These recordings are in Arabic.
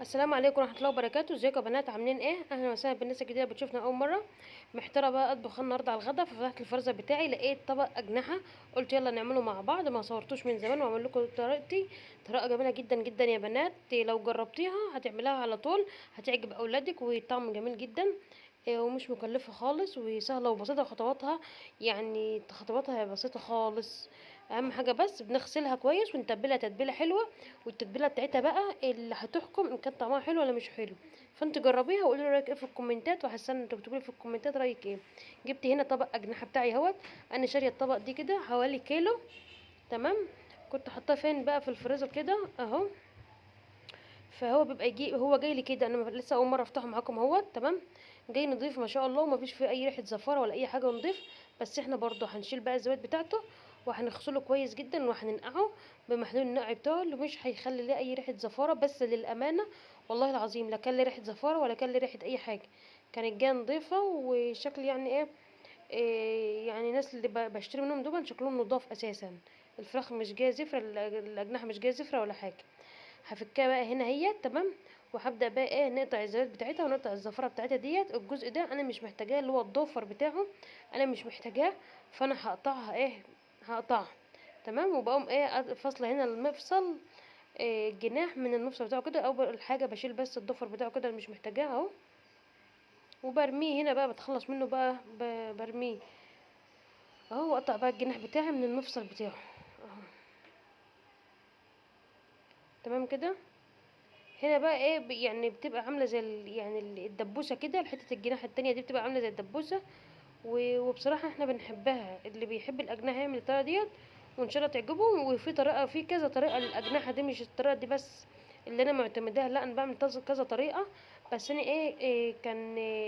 السلام عليكم ورحمه الله وبركاته. ازيكم يا بنات؟ عاملين ايه؟ اهلا وسهلا بالناس الجديده بتشوفنا اول مره. محتاره بقى اطبخ النهارده على الغدا، ففتحت الفرزه بتاعي لقيت طبق اجنحه، قلت يلا نعمله مع بعض. ما صورتوش من زمان واعمل لكم طريقتي. طريقه جميله جدا جدا يا بنات، لو جربتيها هتعمليها على طول، هتعجب اولادك وطعم جميل جدا. ومش مكلفه خالص وسهله وبسيطه خطواتها، يعني خطواتها بسيطه خالص. اهم حاجه بس بنغسلها كويس ونتبلها تتبيله حلوه، والتتبيله بتاعتها بقى اللي هتحكم ان كان طعمها حلو ولا مش حلو. فانت جربيها وقولي لي رايك ايه في الكومنتات، وحاسه انتوا تكتبوا لي في الكومنتات رايك ايه. جبت هنا طبق اجنحه بتاعي اهوت. انا شاريه الطبق دي كده حوالي كيلو. تمام. كنت حاطاه فين بقى؟ في الفريزر كده اهو. فهو بيبقى هو جاي لي كده، انا لسه اول مره افتحه معاكم اهوت. تمام. جاي نضيف ما شاء الله، وما فيش فيه اي ريحه زفاره ولا اي حاجه، نضيف. بس احنا برضو هنشيل بقى الزوائد بتاعته، وهنغسله كويس جدا وهننقعه بمحلول النقع بتاعه اللي مش هيخلي ليه اي ريحه زفاره. بس للامانه والله العظيم لا كان لي ريحه زفاره ولا كان لي ريحه اي حاجه، كانت جايه نضيفه وشكل يعني إيه يعني ناس اللي بشتري منهم دول شكلهم نضاف اساسا. الفراخ مش جايه زفره، الاجنحه مش جايه زفره ولا حاجه. هفكها بقى هنا هي. تمام. وهبدا بقى نقطع الزبادي بتاعتها ونقطع الزفره بتاعتها ديت. الجزء ده انا مش محتاجاه، اللي هو الضفر بتاعه انا مش محتاجاه. فانا هقطعها هقطعها. تمام. وبقوم فاصله هنا المفصل، الجناح من المفصل بتاعه كده. اول حاجه بشيل بس الضفر بتاعه كده اللي مش محتاجاه اهو، وبرميه هنا بقى، بتخلص منه بقى، برميه اهو. واقطع بقى الجناح بتاعي من المفصل بتاعه اهو. تمام كده. هنا بقى يعني بتبقى عامله زي يعني الدبوسه كده. حته الجناح التانية دي بتبقى عامله زي الدبوسه. وبصراحه احنا بنحبها، اللي بيحب الاجنحه يعمل الطريقه ديت وان شاء الله تعجبه. وفي طريقه، في كذا طريقه للاجنحه دي، مش الطريقه دي بس اللي انا معتمداها، لا انا بعمل كذا طريقه. بس انا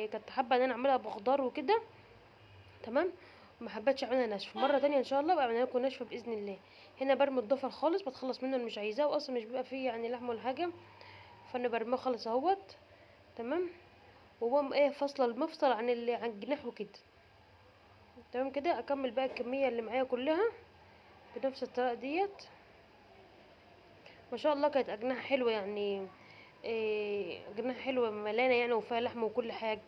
كنت حابه ان انا اعملها بخضار وكده. تمام. ما حبيتش اعملها ناشفه. مره تانية ان شاء الله بقى اعملها لكم ناشفه باذن الله. هنا برمي الضفر خالص، بتخلص منه اللي مش عايزاه، واصلا مش بيبقى فيه يعني لحم ولا حاجه. فانا برميه خالص اهوت. تمام. وبقوم فاصله المفصل عن عن الجناح وكده. تمام كده. اكمل بقى الكميه اللي معايا كلها بنفس الطريقه ديت. ما شاء الله كانت اجنحه حلوه يعني. اجنحه حلوه ملانه يعني، وفيها لحم وكل حاجه.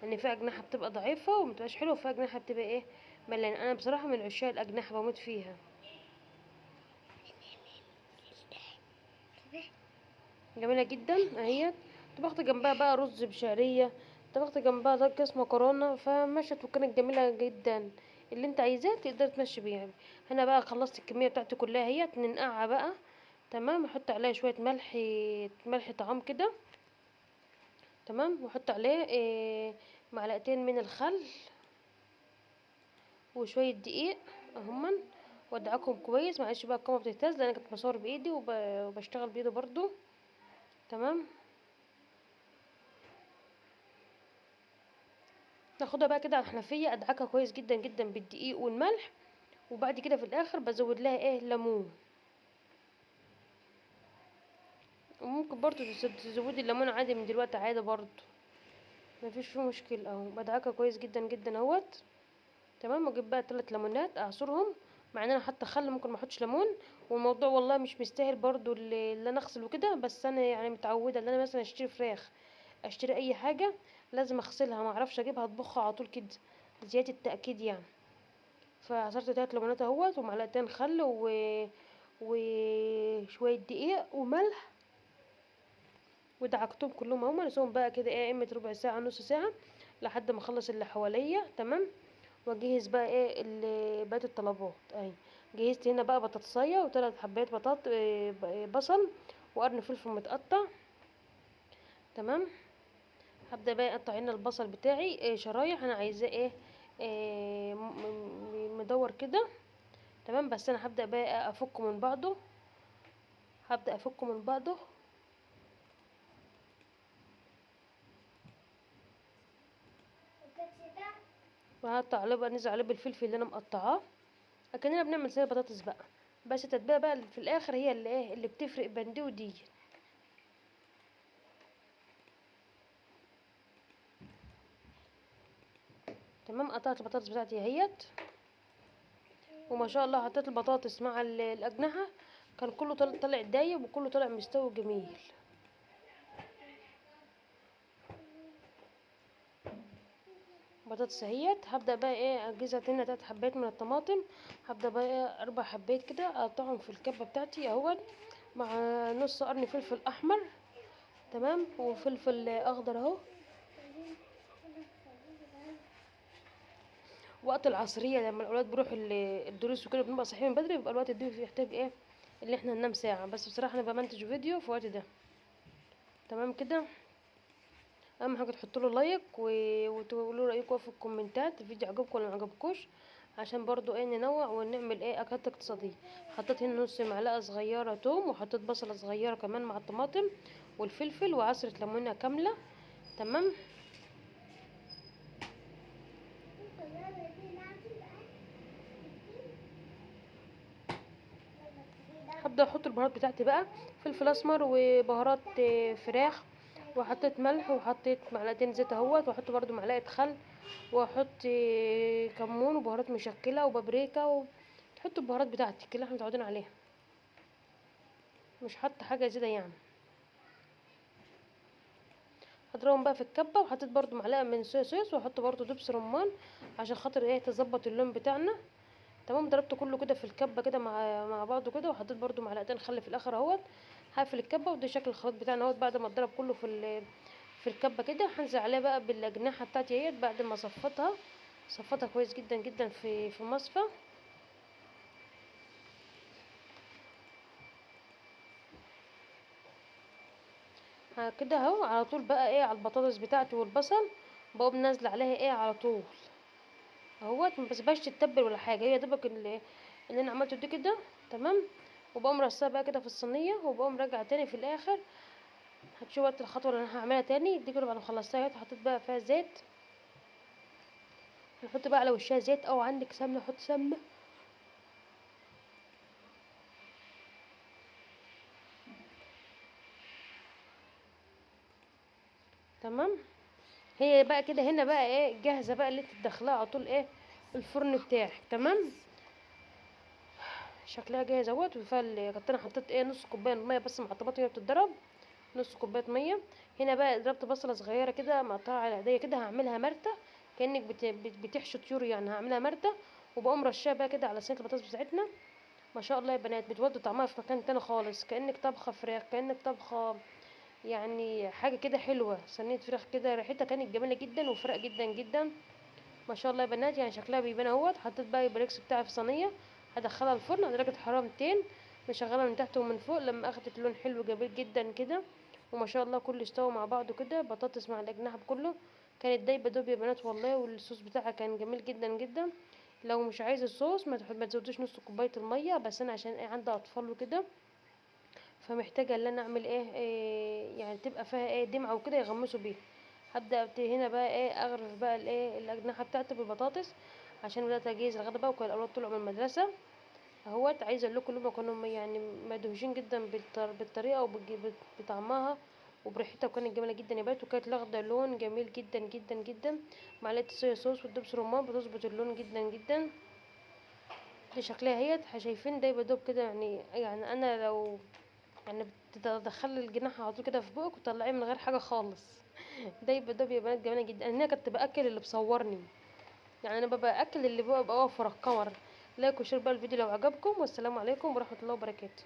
يعني في اجنحه بتبقى ضعيفه ومتبقاش حلوه، وفي اجنحه بتبقى ملانه. انا بصراحه من عشاق الاجنحه، بموت فيها. جميله جدا اهيت. طبخت جنبها بقى رز بشعريه، طبخت جنبها كيس مكرونه، فمشت وكانت جميله جدا. اللي انت عايزاه تقدر تمشي بيها. هنا بقى خلصت الكميه بتاعتي كلها اهيت، ننقعها بقى. تمام. احط عليها شويه ملح، ملح طعام كده. تمام. واحط عليه معلقتين من الخل وشويه دقيق اهما. وادعكهم كويس. معلش بقى الكاميرا بتهتز لان انا كنت بصور بايدي وبشتغل بايدي برضو. تمام. ناخدها بقى كده على الحنفيه، ادعكها كويس جدا جدا بالدقيق والملح. وبعد كده في الاخر بزود لها ليمون. وممكن برضو تزودي الليمون عادي من دلوقتي عادي برضو، مفيش فيه مشكله اهو. بدعكها كويس جدا جدا اهوت. تمام. واجيب بقى 3 ليمونات اعصرهم، مع ان انا حاطه خل، ممكن ما احطش ليمون. والموضوع والله مش مستاهل برضو اللي انا اغسل وكده. بس انا يعني متعوده ان انا مثلا اشتري فراخ، اشتري اي حاجه لازم اغسلها، ما اعرفش اجيبها اطبخها على طول كده، زياده التاكيد يعني. فعصرت 3 ليمونات اهوت، ومعلقتين خل وشويه دقيق وملح. ودعكتهم كلهم اهما. نسيبهم بقى كده قيمة ربع ساعة نص ساعة لحد ما اخلص اللي حواليا. تمام. واجهز بقى بقية الطلبات اهي. جهزت هنا بقى بطاطساية وثلاث حبات بصل وقرن فلفل متقطع. تمام. هبدأ بقى اقطع هنا البصل بتاعي شرايح. انا عايزاه مدور كده. تمام. بس انا هبدأ بقى افكه من بعضه. هبدأ افكه من بعضه. وهقطع عليه بقى، نزل عليه بالفلفل اللي انا مقطعاه. اكننا بنعمل زي بطاطس بقى. بس التتبيله بقى اللي في الاخر هي اللي اللي بتفرق بين دي ودي. تمام. قطعت البطاطس بتاعتي اهيت. وما شاء الله حطيت البطاطس مع الاجنحه، كان كله طلع دايب وكله طلع مستوي جميل. بطاطس اهيت. هبدا بقى ايه اجهزها هنا 3 حبات من الطماطم. هبدا بقى ايه 4 حبات كده اقطعهم في الكبه بتاعتي اهوت، مع نص قرن فلفل احمر، تمام، وفلفل اخضر اهو. وقت العصريه لما الاولاد بيروحوا الدروس وكده بنبقى صاحيين من بدري، بيبقى الوقت ده بيحتاج ايه اللي احنا ننام ساعه بس. بصراحه انا بمنتج فيديو في الوقت ده، تمام كده. اهم حاجه تحطوا له لايك وتقولوا رايكم في الكومنتات الفيديو عجبكم ولا ما عجبكوش، عشان برضو ايه ننوع ونعمل ايه اكلات اقتصاديه. حطيت هنا نص معلقه صغيره توم، وحطيت بصله صغيره كمان مع الطماطم والفلفل، وعصره ليمونه كامله، تمام. هبدا احط البهارات بتاعتي بقى، فلفل اسمر وبهارات فراخ، وحطيت ملح وحطيت معلقتين زيت اهوت، واحط برضو معلقه خل، واحط كمون وبهارات مشكله وبابريكا تحطوا البهارات بتاعتك اللي احنا متعودين عليها، مش حاطه حاجه زياده يعني. هضربهم بقى في الكبه، وحطيت برضو معلقه من صويا صوص، واحط برضو دبس رمان عشان خاطر ايه تظبط اللون بتاعنا، تمام. ضربت كله كده في الكبه كده مع بعضه كده، وحطيت برضو معلقتين خل في الاخر اهوت. هقفل الكبه، وده شكل الخليط بتاعنا اهوت. بعد ما اتضرب كله في الكبه كده، هنزل عليه بقى بالاجنحه بتاعتي اهيت بعد ما صفتها كويس جدا جدا في مصفى. كده اهو على طول بقى ايه على البطاطس بتاعتي والبصل، بقوم نازله عليها ايه على طول اهوت. ما بسيبهاش تتبل ولا حاجه، هي دوبك اللي انا عملته دي كده، تمام. وبقوم رصها بقى كده في الصينيه، وبقوم راجعه تاني في الاخر. هتشوف وقت الخطوه اللي انا هعملها تاني دي كده بعد ما خلصتها اهيت. حطيت بقى فيها زيت، نحط بقى على وشها زيت، او عندك سمنه حط سمنه، تمام. هي بقى كده هنا بقى ايه جاهزه بقى اللي انت تدخلها على طول ايه الفرن بتاعك، تمام. شكلها جاهز اهوت. كنت انا حطيت ايه نص كوبايه ميه بس مع الطماطم وهي بتتضرب، نص كوبايه ميه. هنا بقى ضربت بصله صغيره كده مقطعه على ايديا كده، هعملها مرته كانك بتحشي طيور يعني، هعملها مرته. وبقوم رشاها بقى كده على صينيه البطاطس بتاعتنا. ما شاء الله يا بنات بتودي طعمها في مكان تاني خالص، كانك طبخه فراخ، كانك طبخه يعني حاجه كده حلوه. صينيه فراخ كده ريحتها كانت جميله جدا وفرق جدا جدا. ما شاء الله يا بنات يعني شكلها بيبان اهوت. حطيت بقى البريكس بتاعي في صينيه، هدخلها الفرن على درجه حراره 200، مشغلها من تحت ومن فوق. لما اخدت لون حلو جميل جدا كده، وما شاء الله كله استوى مع بعضه كده، بطاطس مع الاجنحه بكله كانت دايبه دوب يا بنات والله. والصوص بتاعها كان جميل جدا جدا. لو مش عايز الصوص ما تزودوش نص كوبايه الميه، بس انا عشان ايه عندي اطفال وكده، فمحتاجه ان انا اعمل إيه يعني تبقى فيها ايه دمعه وكده يغمسوا بيها. هبدا هنا بقى ايه اغرف بقى الايه الاجنحه بتاعتي بالبطاطس، عشان بدات اجهز الغدا بقى. وكان الاولاد طلعوا من المدرسه اهوت. عايزه اقول لكم انهم كانوا يعني مدهوشين جدا بالطريقه وبطعمها وبريحتها، وكانت جميله جدا يا بنات. وكانت لاخده لون جميل جدا جدا جدا. معلقه الصويا صوص والدبس رمان بتظبط اللون جدا جدا. دي شكلها هي شايفين ده دوب كده يعني انا لو يعني بتدخلي الجناح على طول كده في بقك وتطلعيه من غير حاجه خالص. ده يا بنات جميله جدا. انا كنت باكل اللي بصورني، يعني انا ببقى اكل اللي ببقى واقف ورا الكاميرا. لايك وشير بقى الفيديو لو عجبكم، والسلام عليكم ورحمه الله وبركاته.